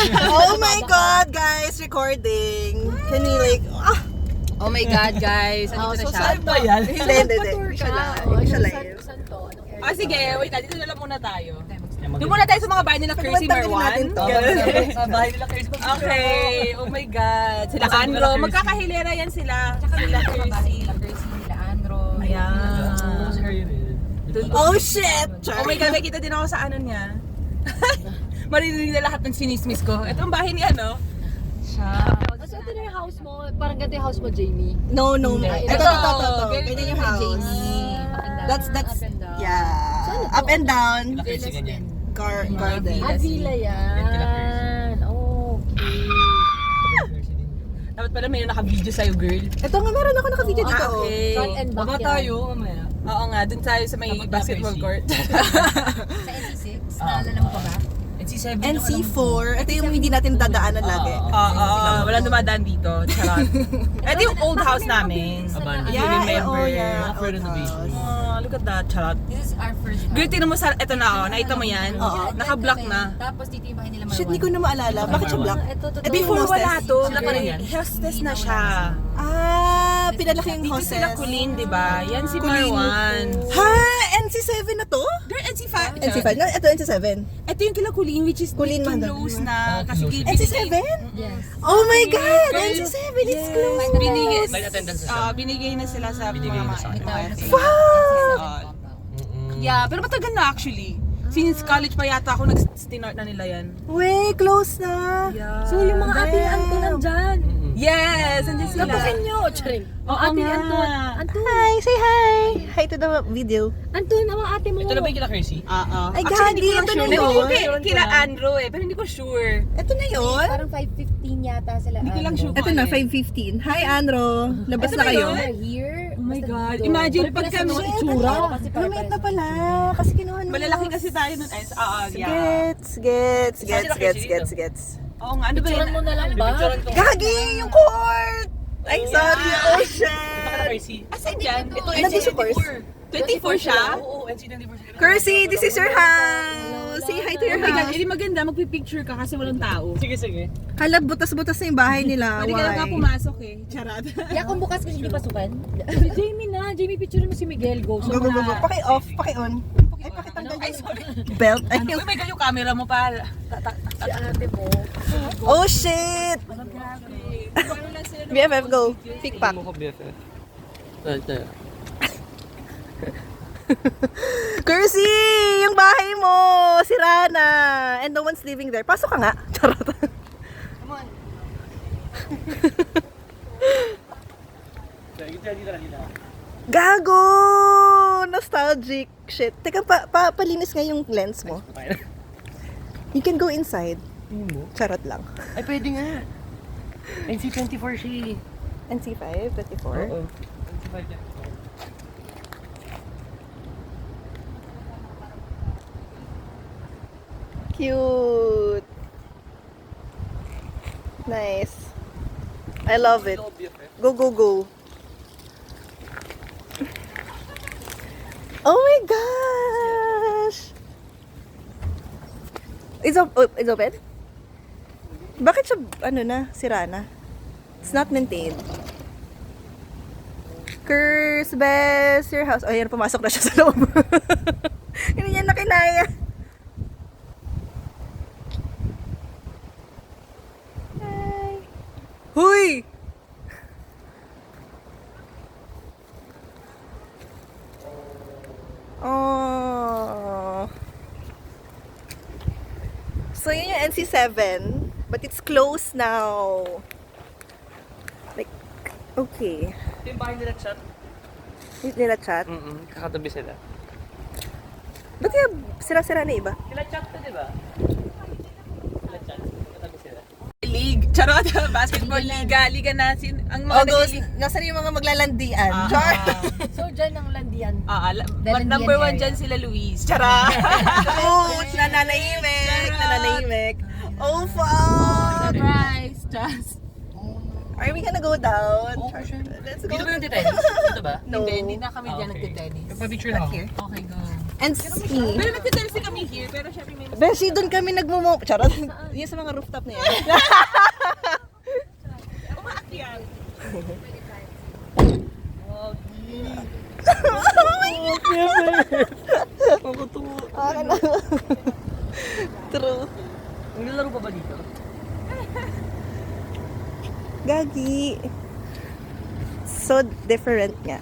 Oh my God, guys! Recording. Can we like... Oh my God, guys. Andito na siya. Saan ba yan? Hindi. Hindi siya live. Hindi siya live. Sige, wait na. Dito na lang muna tayo. Doon muna tayo sa mga bahay nila Kersey Marwan. Sa bahay nila Chris. Okay. Oh my God. Sila Andro. Magkakahilera yan sila. Sila Kersey. Nila Andro. Ayan. Oh shit! Oh my God, may kita din ako sa ano niya. Maririnig na lahat ng sinismis ko. Ito ang bahay ni ano. Siya. So, ito na yung house mo. Parang ganito yung house mo, Jamie. No. Ito. Ganyan yung house. Jamie. That's, Up and down. yeah. Up and down. Kasi ganyan. Garden. Villa yan. Okay. Dapat pala may naka-video sa'yo, girl. Ito nga, meron ako naka-video dito. Okay. Front and back Baba yan. tayo mamaya. Oo nga, dun tayo sa may Dapat basketball Kersey. court. Sa NC6. Naalala mo pa ba? NC7 NC4. Ito yung hindi natin dadaanan lagi. Oo, walang dumadaan dito. Charot. Ito yung old house namin. Abandoned. Yeah. For renovation. Oh, look at that. Charot. This is our first house. Girl, tingnan mo sa, eto na nakita mo yan? Oo. Naka-block na. Tapos dito yung bahay nila Marwan. Shit, hindi ko na maalala. Bakit siya black? Ito, totoo. Before hostess. wala to, Sila pa rin yan? hostess na siya. Pinalaki yung Dito hostess. sila Kulin, di ba? Yan si Kulin. Marwan. Ha? NC7 na to? Girl, NC5. NC5? No, ito NC7. Ito yung kila Kulin, which is Kulin Kulin Mandal. close na. Kasi Close. NC7? Yes. Oh my God! Girl, NC7 is close! Binigay, Flight attendance na siya. binigay na sila sa Binigay na sa akin. Fuck! Yeah, pero matagal na actually. Since college pa yata ako, nag-start na nila yan. Way, close na! Yeah. So, yung mga ate Damn. Anton nandyan. Yes, andyan sila. Lapakin nyo. Charing. Oo ate nga. Anton. Anton. Hi! Say hi! Hi to the video. Anton, ang mga ate mo. Ito na ba yung kila Kersey? Ay, Actually, hindi gagi, ko lang ito sure. na Pero yun. okay, kila Andrew pero hindi ko sure. Ito na yun? Parang 5:15 yata sila. Hindi ko lang sure. Ito na, 5:15. Hi, Andro. Labas Ito na ba kayo. yun? Here. Oh my Basta God. dito. Imagine Pero pagka pinasa mo may yung itsura. Kasi Lumit na pala. Kasi kinuha nung... Malalaki kasi tayo nun. Yeah. Gets. Oo nga, ano ba Picturean yun? mo na lang ba? Gagi! Yung court! Ay, sorry. Oh, Ito shit! kila Kersey. Asan yan? Ito, Nandito sa course. 24 siya? Oo, NC24 sila. Kersey, this is your house! Say hi to Oh your my God, house. hindi maganda. Magpipicture ka kasi walang tao. Sige. Kala, butas-butas na yung bahay nila. Pwede ka lang nga Why? pumasok eh. Charot. Kaya kung bukas kasi hindi pasukan. Si Jamie na. Jamie, picture mo si Miguel. Go. Go. Paki-off, paki-on. Ay, pakitanggal Ay, yung sorry. belt. Ay, Uy, may yung camera mo pa. Si ate mo. oh, shit! BFF, go. Pick pack. Mo ko BFF. Ito. Kersey! Yung bahay mo! Sira na! And no one's living there. Pasok ka nga. Charot. Gago! Nostalgic shit. Teka, palinis nga yung lens mo. You can go inside. Charot lang. Ay, pwede nga. NC24 siya. NC5, 24. Oo. NC5 yan. Cute! Nice. I love it. Go. Oh my gosh! It's open? Bakit siya, sira na? It's not maintained. Curse, best, your house. Oh, yan, pumasok na siya sa loob. Hindi niya na kinaya. Hi! Huy! Oh. So yun yung NC7, but it's closed now. Like, okay. Ito yung bahay nila chat. Yung nila chat. Kakatabi sila. Ba't yung sira-sira na iba? Kila chat to, di ba? Kila chat. Kakatabi sila. League. Charot. Basketball liga. Liga na. Ang mga August, nagli- nasaan yung mga maglalandian? Ah, Char! So, dyan ang landian. But number one dyan sila Luis. Charot. Ouch! Nananahimik! Oh, fuck! Surprise. Just. Are we gonna go down? Oh, Char- sure. Let's go. Dito ba yung tennis? Dito ba? No. Hindi na kami dyan nagtitennis. Pa-picture na ako. Here. Okay, go. And ski. Pero nagtitrelsy kami here, pero syempre may Beshi, doon kami nagmumo. Charot. Yung sa mga rooftop na yan. umaakyat. Makutuwa. Ano? True. Naglalaro pa ba dito? Gagi. So different nga.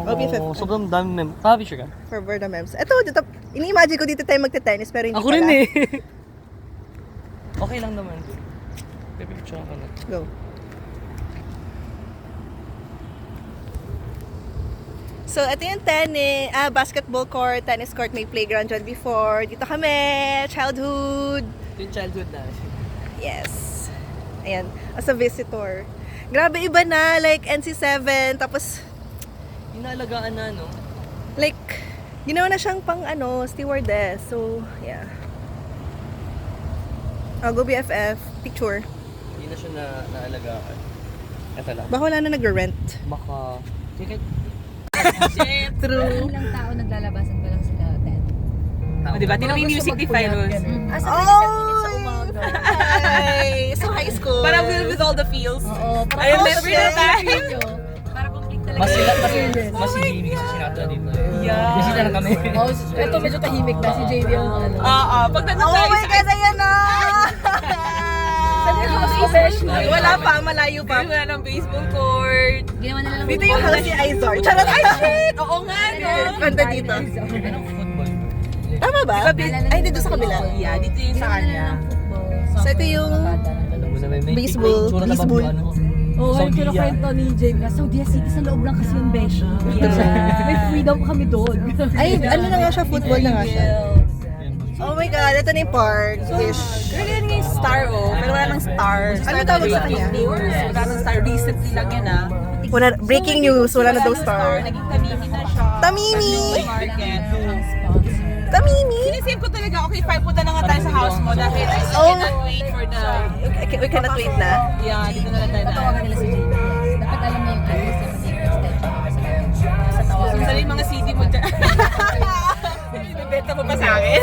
Oh, BFF. sobrang dami mem. Pa-picture ka? For Borda Mems. Ito, dito, ini-imagine ko dito tayo magte-tennis pero hindi Ako pala. rin eh. Okay lang naman. Pipicture ka na. Go. So, ito yung basketball court, tennis court, may playground dyan before. Dito kami, childhood. Yung childhood na. Yes. Ayan, as a visitor. Grabe, iba na, like NC7, tapos, Inaalagaan na, no? like, ginawa na siyang pang, stewardess. So, yeah. Oh, go BFF, picture. Hindi na siya naalagaan. Ito lang. Baka wala na nag-rent. Baka... Ticket. True. Ilang tao naglalabasan pa lang sila 10. O, diba? Tinong yung music ni Finals. Asa Oh! sa umaga. Ay, so high school. Parang with all the feels. Oo, I remember that time. Para complete talaga. Mas sila, experience. mas si JV kasi sinata na dito. Yeah. Kasi na kami. Oh, ito medyo tahimik na si JV ang ano. Oo, pag nandun Oh tayo my sa God, ayan na! Ay, wala pa, malayo pa. Wala ng baseball court. Ginawa na lang. Dito yung house ni Aizor. Charot. Ay, shit! Oo nga, no? Ganda dito. Anong football? Tama ba? Ay, dito sa kabila. Yeah, dito yung sa kanya. So, ito yung Alam mo na may Baseball. tsura na ba Baseball. ano? Oo, Saudi yung yan. kwento ni James na Saudi City sa loob lang kasi yung Beshi. May freedom kami doon. Ay, ano na nga siya? Football na nga siya. Oh my God, ito na yung park-ish. Girl, yan nga yung star, oh. Pero wala nang star. Ano tawag sa kanya? Wala nang star. Recently lang yan, ah. Wala, breaking news, wala na daw nang star. Naging tamimi na siya. Tamimi! Market. Tamimi! Sinisave ko talaga, okay, fine, punta na nga tayo sa house mo dahil I still Oh. cannot wait for the... We cannot wait na. Yeah, dito na lang tayo na. Tawagan nila si JV. Dapat alam mo yung address yung extension. Sa tawagan. Sali yung mga CD mo dyan. Binibenta mo pa sa akin?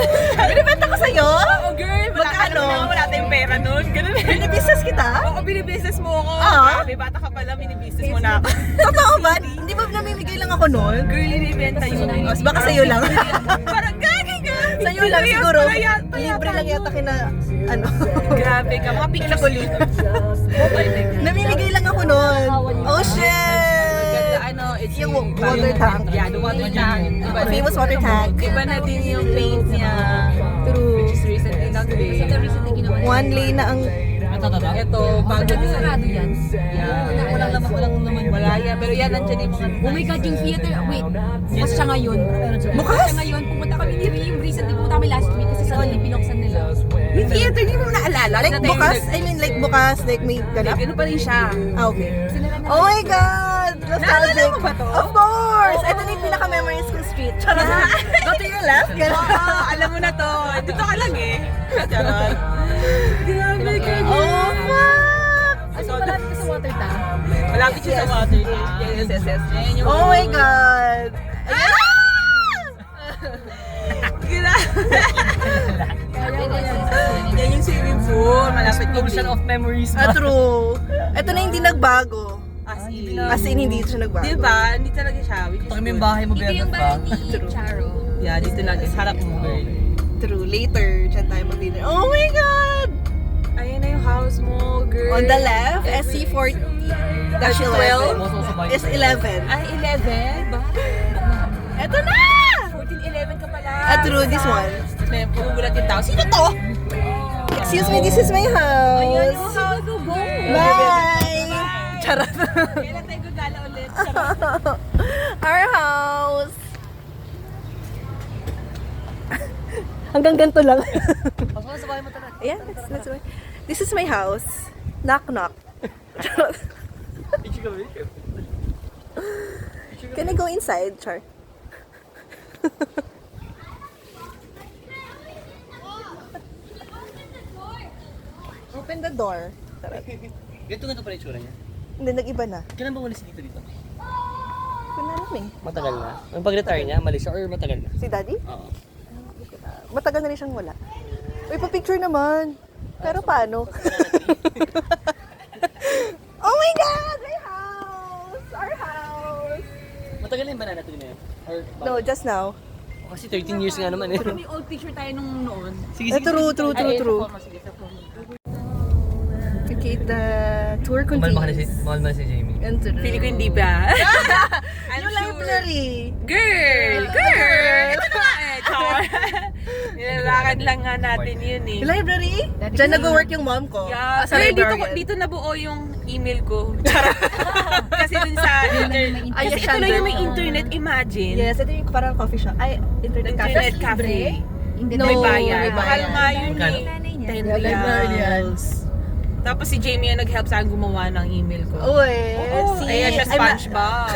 Binibenta ko sa'yo? Oo, girl. Magkano? Wala tayong pera nun. Ganun eh. Binibusiness kita? Oo, binibusiness mo ako. Ah? Grabe, bata ka pala, binibusiness mo na ako. Totoo ba? Hindi ba namimigay lang ako noon? Girl, inibenta yun. Oh, baka sa'yo lang. Parang gagi ka. Sa'yo lang siguro. Libre lang yata kina, Grabe ka, mga picture ko ulit. namimigay lang ako noon. Oh shit! It's Yung water tank. Yeah, the water tank. Iba na- Famous water tank. Iba na din yung paint niya. True. Which is recently lang din. Recently ginawa. One lane na ang... Ito, bago Ano din. sarado yan? Yeah. Walang naman. Wala yan. Pero yan, nandiyan yung mga... Oh my God, yung theater, wait. Bukas siya ngayon. Bukas? Siya ngayon, pumunta kami ni Rim. Recently pumunta kami last week kasi sa binuksan nila. Yung theater, hindi mo naalala? Like bukas? I mean like bukas, like may ganap? Ganun pa rin siya. Ah, okay. Oh my God! Nostalgic. Naalala mo ba to? Of course! Ito na yung pinaka-memories kong street. Charot. Go to your left. Ganun. Oo, alam mo na to. Dito ka lang eh. Charot. Grabe ka. Oh, fuck! Ay, so malapit ka sa water tank. Malapit siya sa water tank. Yes. Ayan yung... Oh my God! Yan yung swimming pool. Malapit yung Explosion of memories. Ah, true. Ito na hindi nagbago. As in. As in, hindi siya nagbago. Diba? Hindi talaga siya. Which is Ito kami yung good. bahay mo, Ito yung BFF, bahay ba? ni Charo. Yeah, dito lang. Harap mo. True. Later, dyan tayo mag-dinner. Oh my God! Ayun na yung house mo, girl. On the left, SC40. Dash 12 is 11. Ay, 11? Ba? Ito na! 14-11 ka pala. Ah, true, this one. May magugulat yung tao. Sino to? Excuse me, this is my house. Bye! Charot. Kailan tayo gagala ulit? Charot. Our house. Hanggang ganito lang. Pasok na sa bahay mo talaga. Yeah, let's go. This is my house. Knock, knock. Charot. Picture kami. Can I go inside, Char? Open the door. Charot. Ganito pala yung tsura niya. Hindi, nag-iba na. Kailan ba walis dito? Kung alam eh. Matagal na. Nung pag-retire niya, malis siya or matagal na? Si daddy? Oo. Matagal na rin siyang wala. Uy, pa-picture naman. Pero paano? Oh my God! My house! Our house! Matagal na yung banana tree na yun? Or No, just now. Kasi 13 years nga naman eh. May old picture tayo nung noon. Sige, True. Sige, sa phone. Okay, the tour Mahal mo continues. si Jamie. And to the... Feeling ko hindi ba? I'm Yung sure. library. Girl! Ito na nga eh, char. Nilalakad lang nga natin yun eh. Yung library? Diyan nag-work yung mom ko. Yeah. As a Girl, librarian. dito nabuo yung email ko. Charot. Kasi dun sa internet. Ay, Kasi yes, ito lang yung may siya. internet, imagine. Yes, ito yung parang coffee shop. Ay, internet cafe. Internet cafe. No, May bayan. may Mahal bayan. nga yun Magkano? eh. 10 Yeah, librarian. reals. Tapos si Jamie ang nag-help sa akin gumawa ng email ko. Uy, Ayan siya, SpongeBob.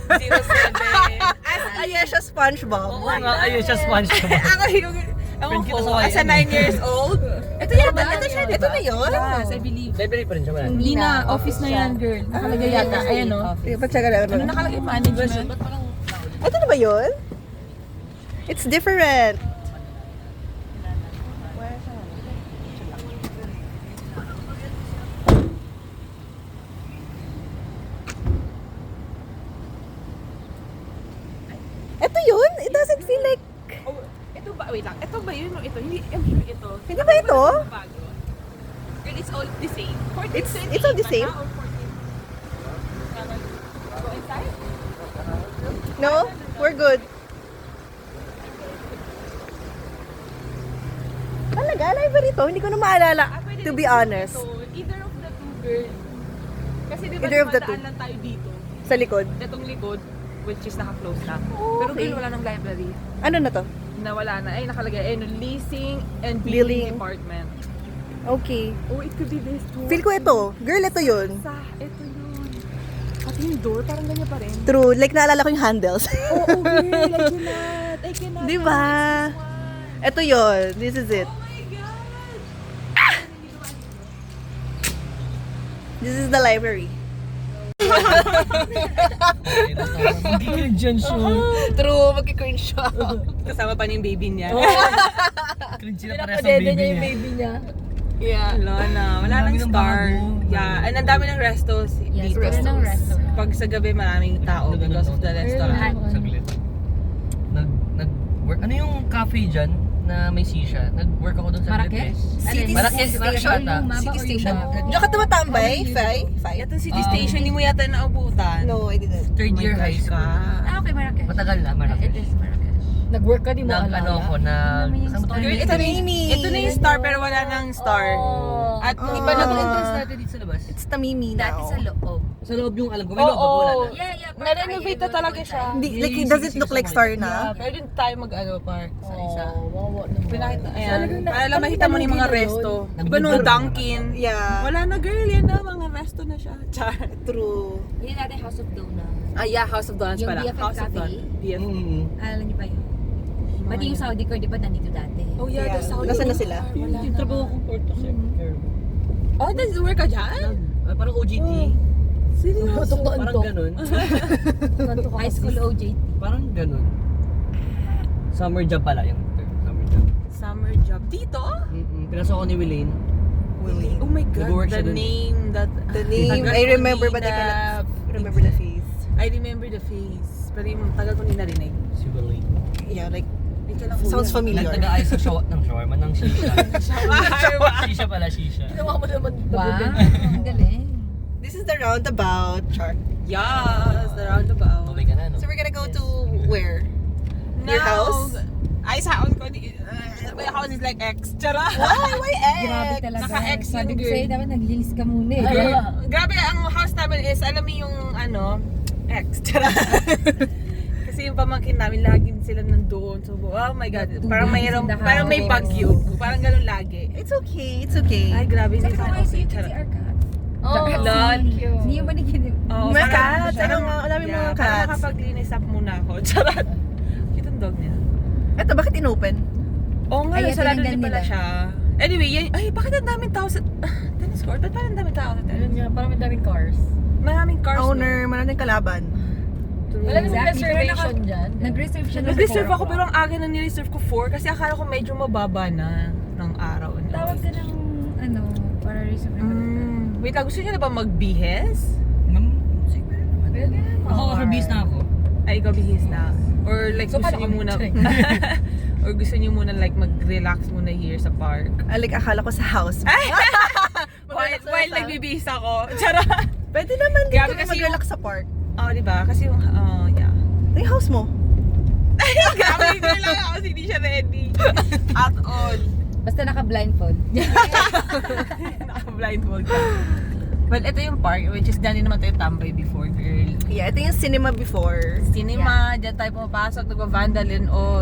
07. Ayan siya, SpongeBob. Oo nga, ayun siya SpongeBob. Ako yung... Friend kita Ako sa as a YN. 9 years old. Ito yan ba? Ito siya, ito na yun? Yes, I believe. Library pa rin siya, wala. Hindi na, office na yan, girl. Nakalagay yata. Ayan o. Pag-check na Ano nakalagay management? Ito na ba yun? It's different. Ito yun? It doesn't feel like... Oh, ito ba? Wait lang. Ito ba yun o ito? Hindi, I'm sure ito. Hindi ba ito? Bago. Girl, it's all the same. 14, It's all the same? Or 14? Go inside? No? We're good. Talaga? Library to? Hindi ko na maalala. Pwede To rin be honest. ito. Either of the two, girl. Kasi di ba Either of the dumadaan two. lang tayo dito. Sa likod. Itong likod, which is naka-close na. Oh, Pero okay. girl, wala ng library. Ano na to? Nawala na. Ay, nakalagay. Ayun, leasing and Billing. billing department. Okay. Oh, it could be this too. Feel ko ito. Girl, ito yun. Ito yun. Pati yung door, parang ganyan pa rin. True. Like, naalala ko yung handles. Oo, girl. I cannot. Di ba? Ito yun. This is it. Oh my God. This is the library. Hindi ka dyan siya. True. Magki-cringe siya. Kasama pa niya yung baby niya. Cringe sila pareha sa baby niya. baby niya. Yeah. Wala na. Wala Ang dami nang ng star. bago. Yeah. And ang dami ng restos Yes, dito. meron ng restaurant. Pag sa gabi maraming tao because of the restaurant. Saglit. Nag-work. Ano yung cafe dyan na may sisha? Nag-work ako doon sa Marrakesh? City Marrakesh Station. ata. City Station. Diyan ka tumatambay? Five? Ito city station, hindi mo yata naubutan. No, I didn't. Third year high school. Ah, okay, Marrakesh. Matagal na, Marrakesh. It is Marrakesh. Nag-work ka, di Ano ako, Ano naman yung saan ba star? tayo? Girl, ito na yung star pero wala nang star. At Oh. Iba na ba entrance natin dito sa labas? It's Tamimi now. Dati sa loob. Sa loob yung alam ko, may loob ako, wala na. Yeah. na-renovate na talaga siya. Hindi, like, does it look like star na? Pwede din tayo mag-park sa isa. Wawa naman. Pinakita, ayan. Talagang Para lang makita mo na yung mga resto. Diba nung Dunkin? Yeah. Wala na girl, yan na, mga resto na siya. Char. True. Yun natin House of Dona. Ah, yeah, House of Donuts Yung pala. BFF House of Cafe? Donuts. BFF. Alam niyo pa yun? Pati yung Saudi Core, di ba nandito dati? Oh yeah, Yeah. the Saudi. Nasaan na sila? Wala Yung trabaho kong Porto Sector. Oh, does work ka dyan? Parang OJT. Seryoso? Parang ganun. High school OJT. Parang ganun. Summer job pala yung term. Summer job. Summer job. Dito? Pinasok ko ni Willaine. Oh my Nag-work God, siya the dun. name that... The name, I remember but I cannot remember the face. I remember the face. Pero yung tagal ko hindi narinig. Si Willaine. Yeah, like, Hindi ka lang sounds familiar. Nag-taga-ayos sa shawarma ng shisha. Shisha pala, shisha. Ginawa mo naman. Wow, ang galing. This is the roundabout, Char. Yes, the roundabout. Tumay ka na, no? So we're gonna go to where? Your house? Ay, sa house ko. My house is like X. Chara. Why Grabe X? talaga. Naka-X Sabi yung ko girl. sa'yo, dapat naglilis ka muna eh. Grabe, ang house namin is, alam mo yung ano, X. Chara. Kasi yung pamangkin namin, lagi sila nandoon. So, oh my God. Parang mayroong, in the parang may house. bagyo. Parang ganun lagi. It's okay, it's okay. Ay, grabe. Sa Hindi kawai okay. sa'yo, Chara. si Arcat. Oh, lol. Hindi yung ba naginip? Oo, Mga parang- cats, parang- ang dami mga Parang cats. makapaglinis up muna ako. Charot. Cute ang dog niya. Eto, bakit inopen? Oo nga, Ay, sarado tinanggal din pala nila. siya. Anyway, yan, ay, bakit ang daming tao sa tennis court? Ba't parang ang daming tao sa tennis? nga, parang may daming cars. Maraming cars. Owner, maraming kalaban. Wala naman Exactly. reservation dyan. Nag-reserve siya ng Nag-reserve 4 ako pero ang aga na nireserve ko 4 kasi akala ko medyo mababa na ng araw na. Tawag ka ng, para reserve na Wait lang, gusto niyo na ba magbihes? Siguro naman. Ako, release na ako. Ay, ikaw bihis na. Or like So, gusto paano niyo muna kami? or gusto niyo muna like mag-relax muna here sa park. Like, akala ko sa house. While nagbibihis ako. Charot. Pwede naman din Grabe kami kasi mag-relax sa park. Oh, di ba? Kasi yung yeah. Ito yung house mo. Grabe, hindi lang ako kasi hindi siya ready. At all. Basta naka-blindfold. Naka-blindfold ka. Well, ito yung park, which is dyan din naman tayo tambay before, girl. Yeah, ito yung cinema before. Cinema, dyan tayo pumapasok, nagpa-vandal and all.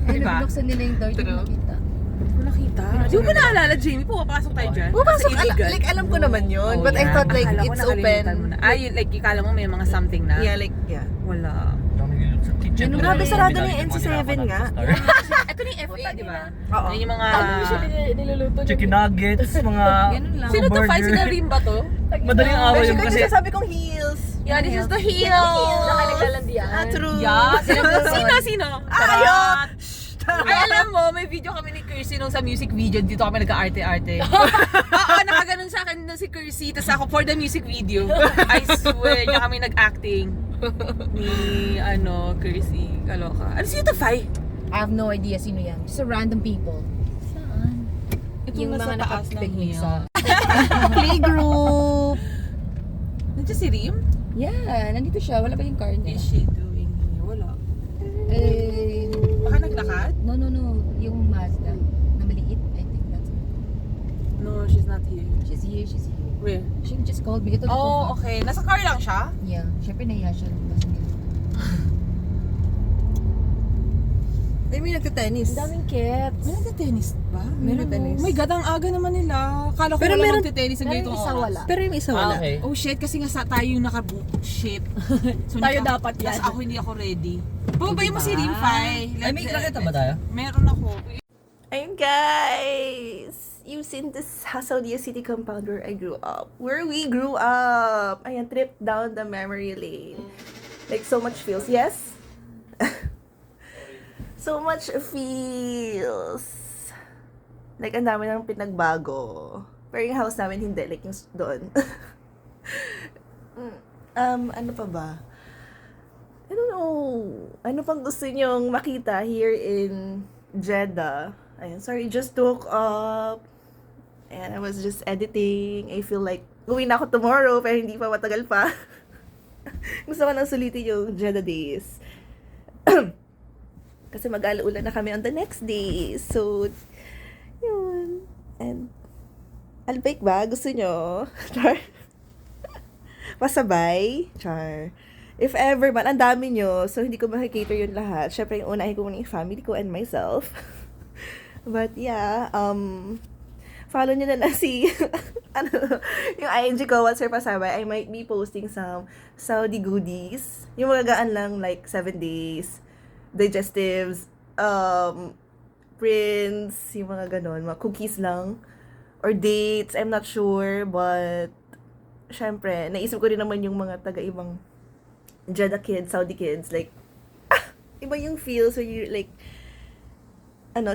Ay, Diba? nabuksan nila yung door, di True. ko makita. Hindi ko nakita. Di mo ba naalala, Jamie? Pumapasok tayo dyan. Pupasok, Kasi illegal. like alam ko naman yun. Oh, But I yeah. thought like Akala ko it's nakalimutan mo open. na. Yun, like, ikala mo may mga something na. Yeah, like, yeah. Wala. Sa kitchen. Ganun Grabe, ba sarado yun? na yung NC7 nga. Ito na yung FA, di ba? Oo. Yun yung mga... niluluto? Chicken nuggets, mga Ganun lang. Sino to? Five? burger. Sila rin ba to? Madaling araw Beshi yun ko kasi kasi sabi kong heels. Yeah, this is the heel. Naglalandian. True. Yeah, sino? Ayun! Ay, alam mo, may video kami ni Kirsty nung sa music video. Dito kami nagka-arte-arte. Oo, nakaganon sa akin na si Kirsty. Tapos ako for the music video. I swear, na kami nag-acting ni, Kirsty. Kaloka. Ano sino to, Fai? I have no idea sino yan. Just a random people. Saan? Yung mga nakapicnic sa... Playgroup. Nandiyan si Rim? Yeah, nandito siya. Wala ba yung car What niya? is she doing here? Wala. Eh, Baka naglakad? no. Yung Mazda. Na maliit. I think that's it. No, she's not here. She's here. Where? She just called me. Ito Oh, okay. Nasa car lang siya? Yeah. Siyempre nahiya siya. Lumabas niya. Ay, may nagka-tennis. daming cats. May nagte-tennis ba? Meron tennis. Oh my God, ang aga naman nila. Kala ko Pero wala meron- magte-tennis ng Pero ganitong yung isa oras. wala. Pero yung isa wala. okay. Oh shit, kasi nga tayo yung nakabook. Shit. So, Tayo dapat yan. Tapos ako hindi ako ready. Bumabay mo si Rim, Fai. Ay, may nakita ba tayo? Meron ako. Ayun guys! You've seen this Hassaudia City compound where I grew up. Where we grew up! Ayan, trip down the memory lane. Like, so much feels. Yes? So much feels. Like, ang dami nang pinagbago. Pero yung house namin, hindi. Like, yung doon. Ano pa ba? I don't know. Ano pang gusto nyong makita here in Jeddah? Ayun, sorry, just woke up. And I was just editing. I feel like uwi na ako tomorrow, pero hindi pa, matagal pa. Gusto ko nang sulitin yung Jeddah days. Kasi mag-alaulan na kami on the next day. So, yun. And, albake ba? Gusto nyo? Char? Pasabay? Char. If ever man, ang dami nyo. So, hindi ko makikater yun lahat. Syempre, yung unahin ko muna yung family ko and myself. But, yeah. Follow nyo na lang si, yung IG ko, What's Your Pasabay. I might be posting some Saudi goodies. Yung mga gaan lang, like, 7 days. Digestives, prints, yung mga ganon, mga cookies lang, or dates, I'm not sure, but, syempre, naisip ko rin naman yung mga taga-ibang Jeddah kids, Saudi kids, like, iba yung feel, so you, like,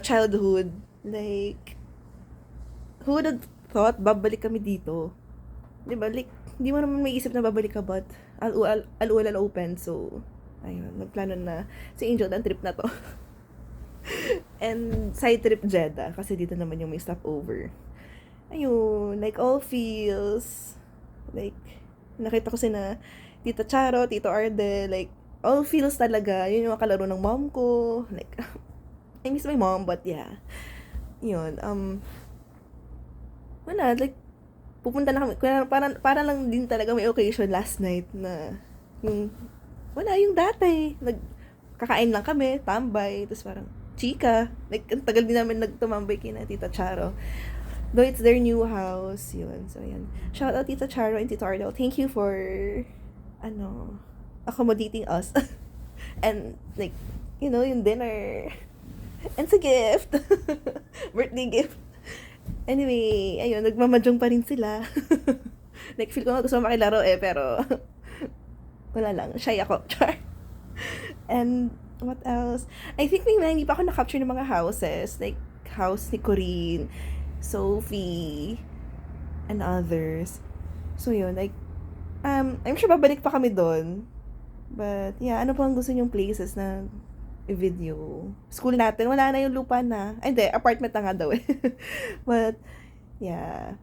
childhood, like, who would have thought, babalik kami dito, diba, like, hindi mo naman may isip na babalik ka, but, al-ulal open, so, ayun, nagplano na si Angel ng trip na to. And side trip Jeddah, kasi dito naman yung may stopover. Ayun, like all feels, like, nakita ko sina Tita Charo, Tito Arde, like, all feels talaga. Yun yung kalaro ng mom ko. Like, I miss my mom, but yeah. Yun, wala, like, pupunta na kami, para lang din talaga may occasion last night na, yung, wala yung dati. Kakain lang kami, tambay, tapos parang, chika. Like, ang tagal din namin nagtumambay kina Tita Charo. Though it's their new house, yun. So, yan. Shout out Tita Charo and Tito Ardel. Thank you for, accommodating us. And, like, yung dinner. And sa gift. Birthday gift. Anyway, ayun, nagmamajong pa rin sila. Like, feel ko nga gusto makilaro pero Wala lang, shy ako. Char. And what else? I think may mga hindi pa ako na-capture ng mga houses. Like, house ni Corinne, Sophie, and others. So yun, like, I'm sure babalik pa kami doon. But, yeah, ano pang gusto nyong places na i-video? School natin, wala na yung lupa na. Ay, hindi, apartment na nga daw eh. But, yeah.